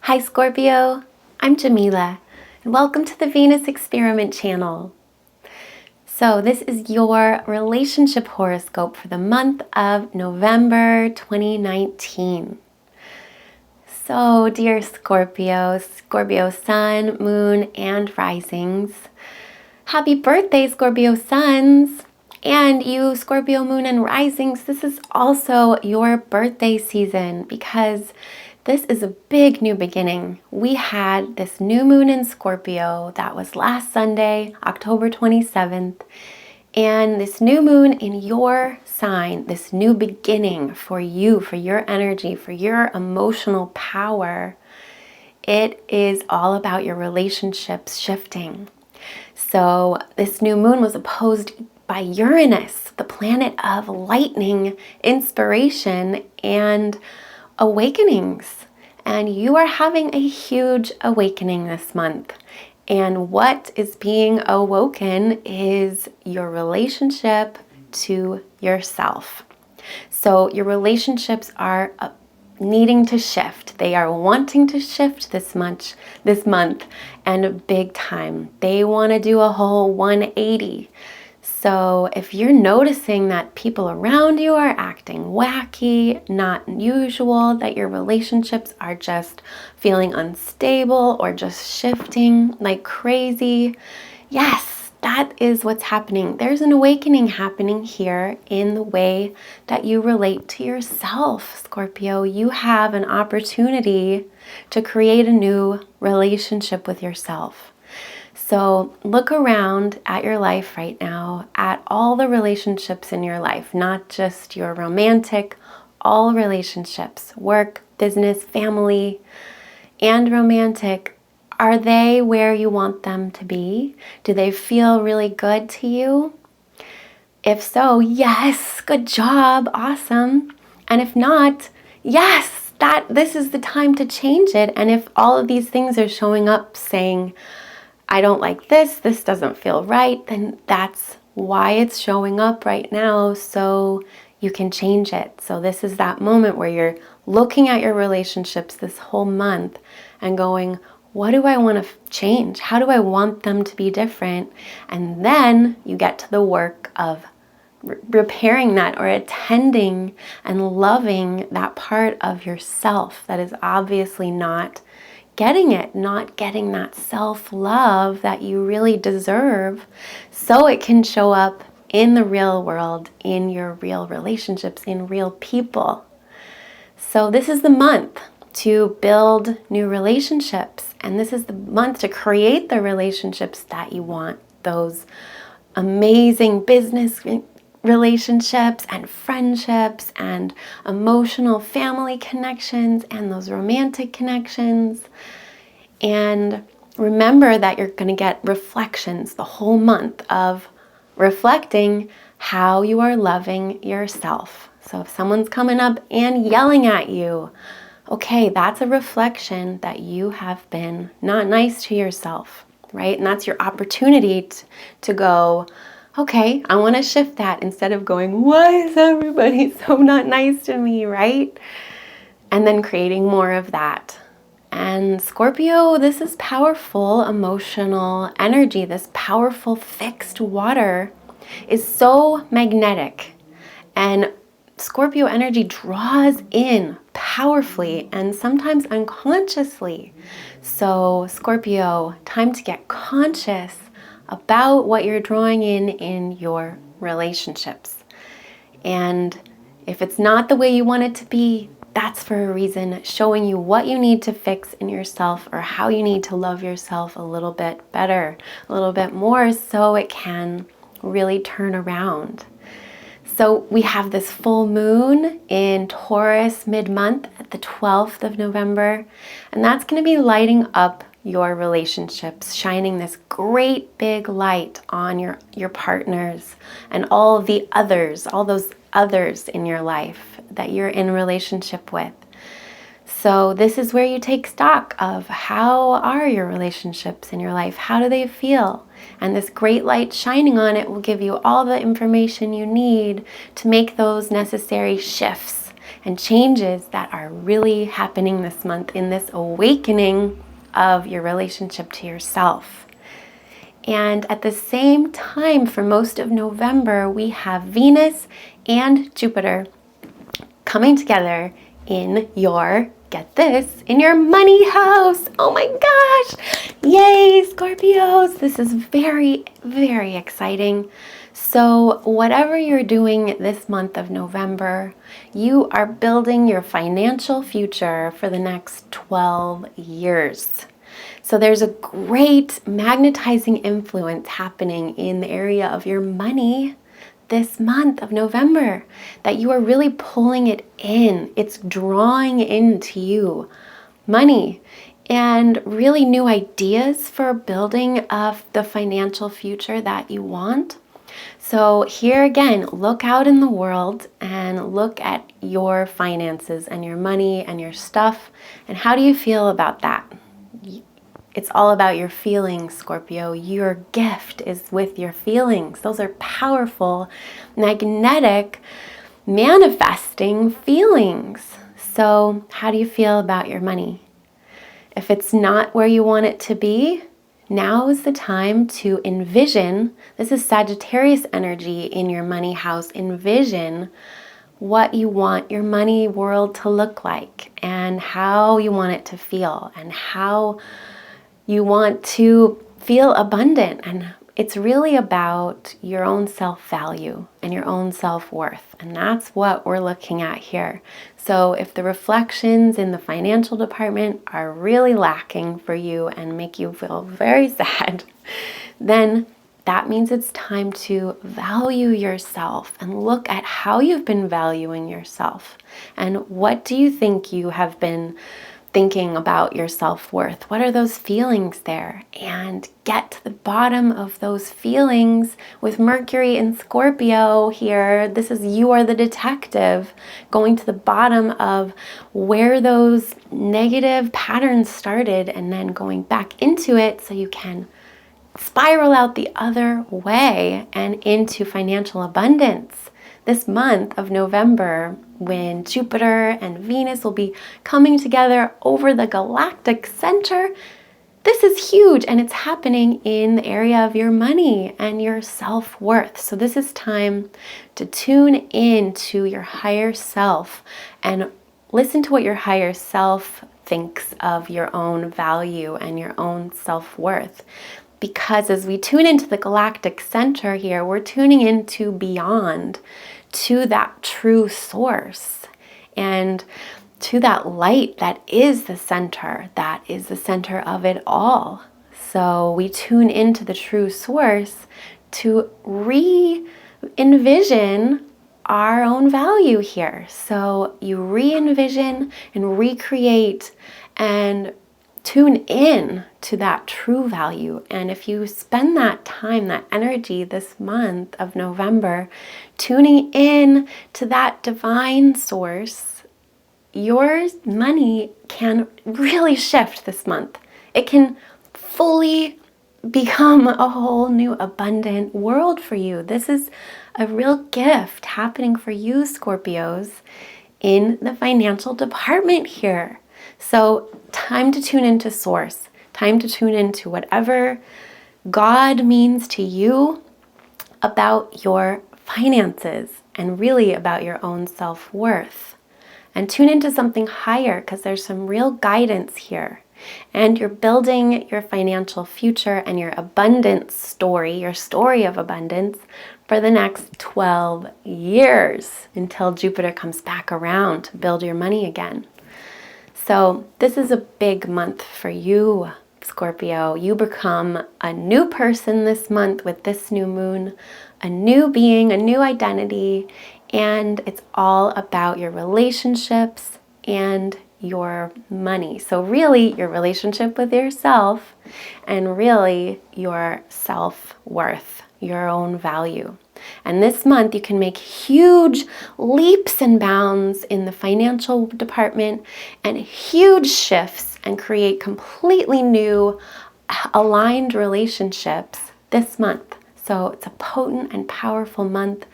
Hi Scorpio, I'm Jamila, and welcome to the Venus Experiment channel. So this is your relationship horoscope for the month of November 2019. So dear Scorpio, Scorpio Sun, Moon, and Risings, happy birthday Scorpio Suns! And you Scorpio Moon and Risings, this is also your birthday season because this is a big new beginning. We had this new moon in Scorpio that was last Sunday, October 27th, and this new moon in your sign, this new beginning for you, for your energy, for your emotional power, it is all about your relationships shifting. So this new moon was opposed by Uranus, the planet of lightning, inspiration, and awakenings. And you are having a huge awakening this month. And what is being awoken is your relationship to yourself. So your relationships are needing to shift. They are wanting to shift this month, and big time. They want to do a whole 180. So if you're noticing that people around you are acting wacky, not usual, that your relationships are just feeling unstable or just shifting like crazy, yes, that is what's happening. There's an awakening happening here in the way that you relate to yourself, Scorpio. You have an opportunity to create a new relationship with yourself. So look around at your life right now, at all the relationships in your life, not just your romantic, all relationships, work, business, family, and romantic. Are they where you want them to be? Do they feel really good to you? If so, yes, good job, awesome. And if not, yes, this is the time to change it. And if all of these things are showing up saying, I don't like this doesn't feel right, then that's why it's showing up right now, so you can change it. So this is that moment where you're looking at your relationships this whole month and going, what do I want to change? How do I want them to be different? And then you get to the work of repairing that or attending and loving that part of yourself that is obviously not getting that self-love that you really deserve, so it can show up in the real world, in your real relationships, in real people. So this is the month to build new relationships, and this is the month to create the relationships that you want, those amazing business relationships and friendships and emotional family connections and those romantic connections. And remember that you're going to get reflections the whole month of reflecting how you are loving yourself. So if someone's coming up and yelling at you, okay, that's a reflection that you have been not nice to yourself, right? And that's your opportunity to go, okay, I want to shift that instead of going, why is everybody so not nice to me, right? And then creating more of that. And Scorpio, this is powerful emotional energy. This powerful fixed water is so magnetic. And Scorpio energy draws in powerfully and sometimes unconsciously. So Scorpio, time to get conscious about what you're drawing in your relationships. And if it's not the way you want it to be, that's for a reason, showing you what you need to fix in yourself or how you need to love yourself a little bit better, a little bit more, so it can really turn around. So we have this full moon in Taurus mid-month at the 12th of November, and that's going to be lighting up your relationships, shining this great big light on your partners and all the others, all those others in your life that you're in relationship with. So this is where you take stock of how are your relationships in your life? How do they feel? And this great light shining on it will give you all the information you need to make those necessary shifts and changes that are really happening this month in this awakening of your relationship to yourself. And at the same time, for most of November, we have Venus and Jupiter coming together in your, get this, in your money house. Oh my gosh. Yay, Scorpios. This is very, very exciting. So whatever you're doing this month of November, you are building your financial future for the next 12 years. So there's a great magnetizing influence happening in the area of your money this month of November, that you are really pulling it in. It's drawing into you money and really new ideas for building of the financial future that you want. So here again, look out in the world and look at your finances and your money and your stuff. And how do you feel about that? It's all about your feelings, Scorpio. Your gift is with your feelings. Those are powerful, magnetic, manifesting feelings. So how do you feel about your money? If it's not where you want it to be, now is the time to envision. This is Sagittarius energy in your money house. Envision what you want your money world to look like and how you want it to feel and how you want to feel abundant. And it's really about your own self-value and your own self-worth. And that's what we're looking at here. So if the reflections in the financial department are really lacking for you and make you feel very sad, then that means it's time to value yourself and look at how you've been valuing yourself. And what do you think you have been thinking about your self-worth? What are those feelings there? And get to the bottom of those feelings with Mercury in Scorpio here. This is, you are the detective, going to the bottom of where those negative patterns started and then going back into it so you can spiral out the other way and into financial abundance. This month of November, when Jupiter and Venus will be coming together over the galactic center, this is huge, and it's happening in the area of your money and your self-worth. So this is time to tune in to your higher self and listen to what your higher self thinks of your own value and your own self-worth. Because as we tune into the galactic center here, we're tuning into beyond, to that true source and to that light that is the center of it all. So we tune into the true source to re-envision our own value here. So you re-envision and recreate and tune in to that true value. And if you spend that time, that energy this month of November, tuning in to that divine source, your money can really shift this month. It can fully become a whole new abundant world for you. This is a real gift happening for you, Scorpios, in the financial department here. So time to tune into source, time to tune into whatever God means to you about your finances and really about your own self-worth. And tune into something higher, because there's some real guidance here. And you're building your financial future and your abundance story, your story of abundance, for the next 12 years until Jupiter comes back around to build your money again. So this is a big month for you, Scorpio. You become a new person this month with this new moon, a new being, a new identity, and it's all about your relationships and your money. So really your relationship with yourself and really your self-worth, your own value. And this month you can make huge leaps and bounds in the financial department and huge shifts and create completely new aligned relationships this month. So it's a potent and powerful month.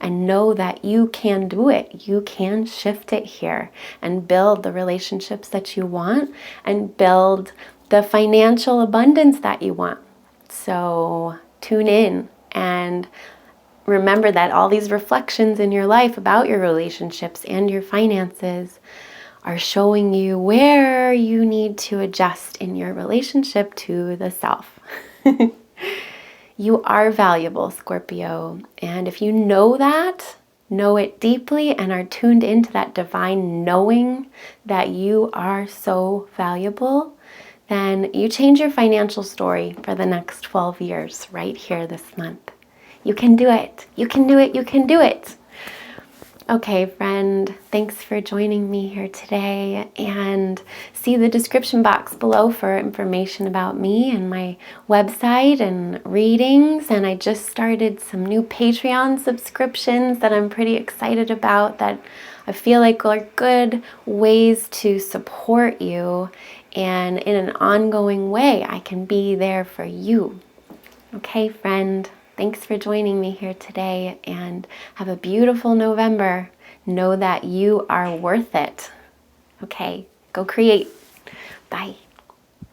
and know that you can do it. You can shift it here and build the relationships that you want and build the financial abundance that you want. So tune in and remember that all these reflections in your life about your relationships and your finances are showing you where you need to adjust in your relationship to the self. You are valuable, Scorpio. And if you know that, know it deeply, and are tuned into that divine knowing that you are so valuable, then you change your financial story for the next 12 years right here this month. You can do it. You can do it. You can do it. Okay, friend, thanks for joining me here today, and see the description box below for information about me and my website and readings. And I just started some new Patreon subscriptions that I'm pretty excited about, that I feel like are good ways to support you, and in an ongoing way I can be there for you. Okay, friend. Thanks for joining me here today, and have a beautiful November. Know that you are worth it. Okay, go create. Bye.